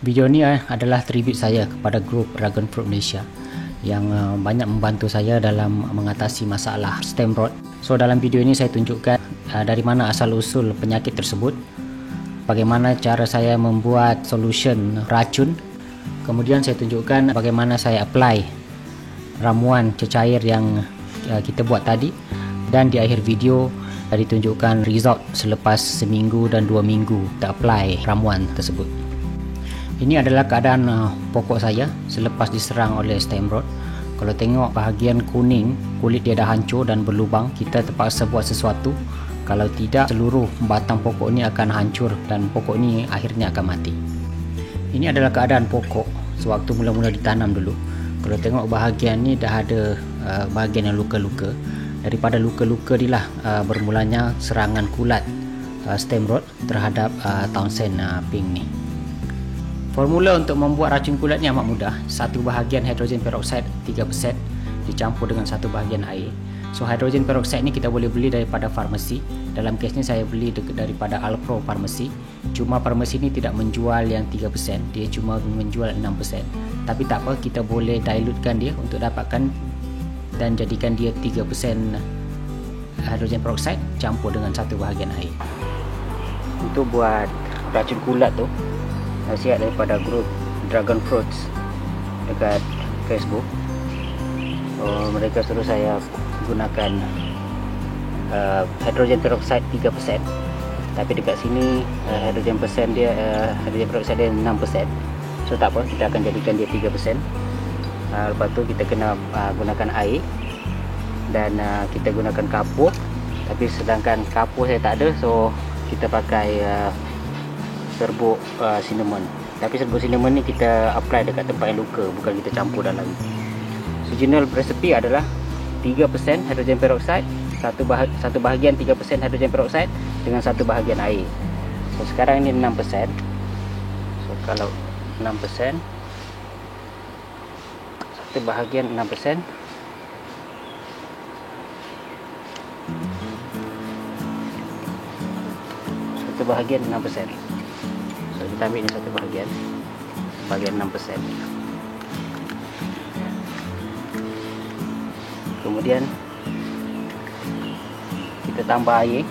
Video ni adalah tribute saya kepada grup Dragon Fruit Malaysia yang banyak membantu saya dalam mengatasi masalah stem rot. So dalam video ini saya tunjukkan dari mana asal usul penyakit tersebut, bagaimana cara saya membuat solution racun, kemudian saya tunjukkan bagaimana saya apply ramuan cecair yang kita buat tadi, dan di akhir video ditunjukkan result selepas seminggu dan 2 minggu kita apply ramuan tersebut. Ini adalah keadaan pokok saya selepas diserang oleh stem rot. Kalau tengok bahagian kuning, kulit dia dah hancur dan berlubang. Kita terpaksa buat sesuatu. Kalau tidak, seluruh batang pokok ini akan hancur dan pokok ini akhirnya akan mati. Ini adalah keadaan pokok sewaktu mula-mula ditanam dulu. Kalau tengok bahagian ni dah ada bahagian yang luka-luka. Daripada luka-luka inilah bermulanya serangan kulat stem rot terhadap Townsend pink ni. Formula untuk membuat racun kulat ni amat mudah. 1 bahagian hidrogen peroksida 3% dicampur dengan 1 bahagian air. So hidrogen peroksida ni kita boleh beli daripada farmasi. Dalam kes ni saya beli daripada Alpro Farmasi. Cuma farmasi ni tidak menjual yang 3%, dia cuma menjual 6%. Tapi tak apa, kita boleh dilutekan dia untuk dapatkan dan jadikan dia 3% hidrogen peroksida campur dengan 1 bahagian air. Untuk buat racun kulat tu, nasihat daripada grup Dragon Fruits dekat Facebook. Mereka suruh saya gunakan hidrogen peroksida 3%, tapi dekat sini hidrogen peroksida dia 6%. So tak apa, kita akan jadikan dia 3%. Lepas tu kita kena gunakan air dan kita gunakan kapur. Tapi sedangkan kapur saya tak ada, so kita pakai serbuk cinnamon. Tapi serbuk cinnamon ni kita apply dekat tempat yang luka, bukan kita campur dalam. Original resipi adalah 3% hidrogen peroksida, satu bahagian 3% hidrogen peroksida dengan 1 bahagian air. So sekarang ni 6%. So kalau 6%, 1 bahagian 6%, satu bahagian 6%. So kita ambil ni 1 bahagian 6%. Kemudian kita tambah air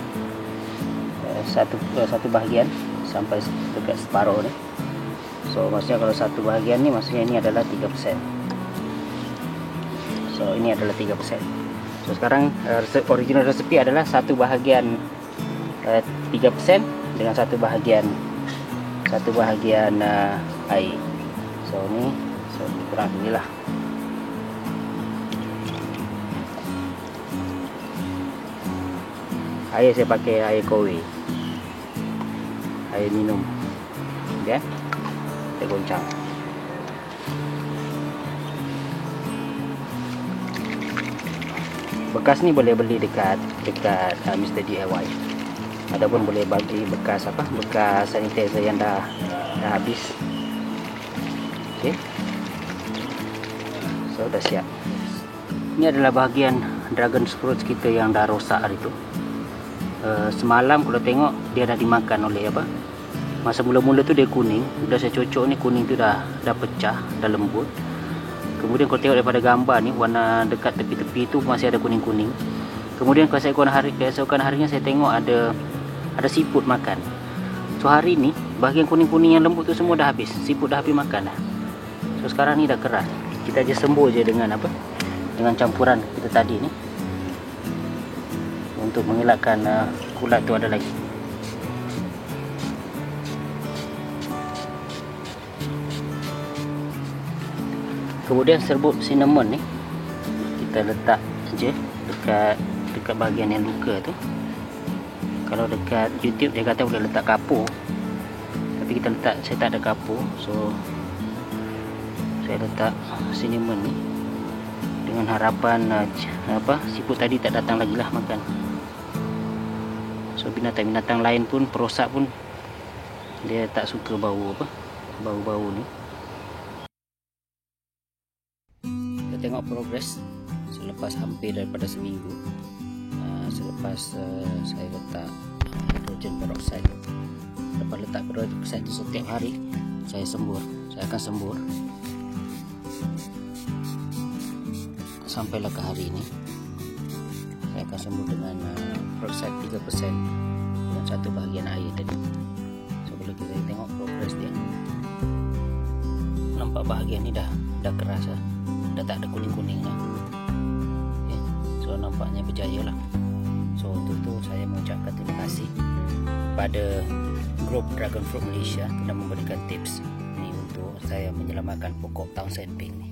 satu bahagian sampai dekat separuh ni. So maksudnya kalau 1 bahagian ni, maksudnya ini adalah 3%. So ini adalah 3%. So sekarang original resipi adalah 1 bahagian 3% dengan 1 bahagian air. So ni kurang inilah. Air saya pakai air kowe, air minum. Kemudian kita goncang. Bekas ni boleh beli dekat Mr. DIY, ataupun boleh bagi bekas sanitizer yang dah habis. Okey. So dah siap. Ini adalah bahagian dragon fruit kita yang dah rosak hari tu. Semalam kalau tengok dia dah dimakan oleh masa mula-mula tu dia kuning. Dah saya cocok ni, kuning tu dah pecah, dah lembut. Kemudian kalau tengok daripada gambar ni, warna dekat tepi-tepi tu masih ada kuning-kuning. Kemudian keesokan harinya saya tengok ada siput makan. So hari ni bahagian kuning-kuning yang lembut tu semua dah habis. Siput dah habis makan dah. So sekarang ni dah keras. Kita je sembuh je dengan dengan campuran kita tadi ni, untuk mengelakkan kulat tu ada lagi. Kemudian serbuk cinnamon ni kita letak je dekat bahagian yang luka tu. Kalau dekat YouTube dia kata boleh letak kapur, tapi saya tak ada kapur, so saya letak cinnamon ni dengan harapan siput tadi tak datang lagi lah makan. So binatang-binatang lain pun, perosak pun, dia tak suka bau ni. Kita tengok progres selepas hampir daripada seminggu. Selepas saya letak hidrogen peroksida. Lepas letak hidrogen peroksida itu setiap hari saya akan sembur sampailah ke hari ini. Saya akan sembur dengan peroksida 3% dengan 1 bahagian air tadi. So boleh kita tengok progres dia. Nampak bahagian ni dah keras lah, dah tak ada kuning-kuningnya. Okay. So nampaknya berjaya lah. So untuk tu saya mengucapkan terima kasih pada grup Dragon Fruit Malaysia kerana memberikan tips ni untuk saya menyelamatkan pokok Townsend Pink ni.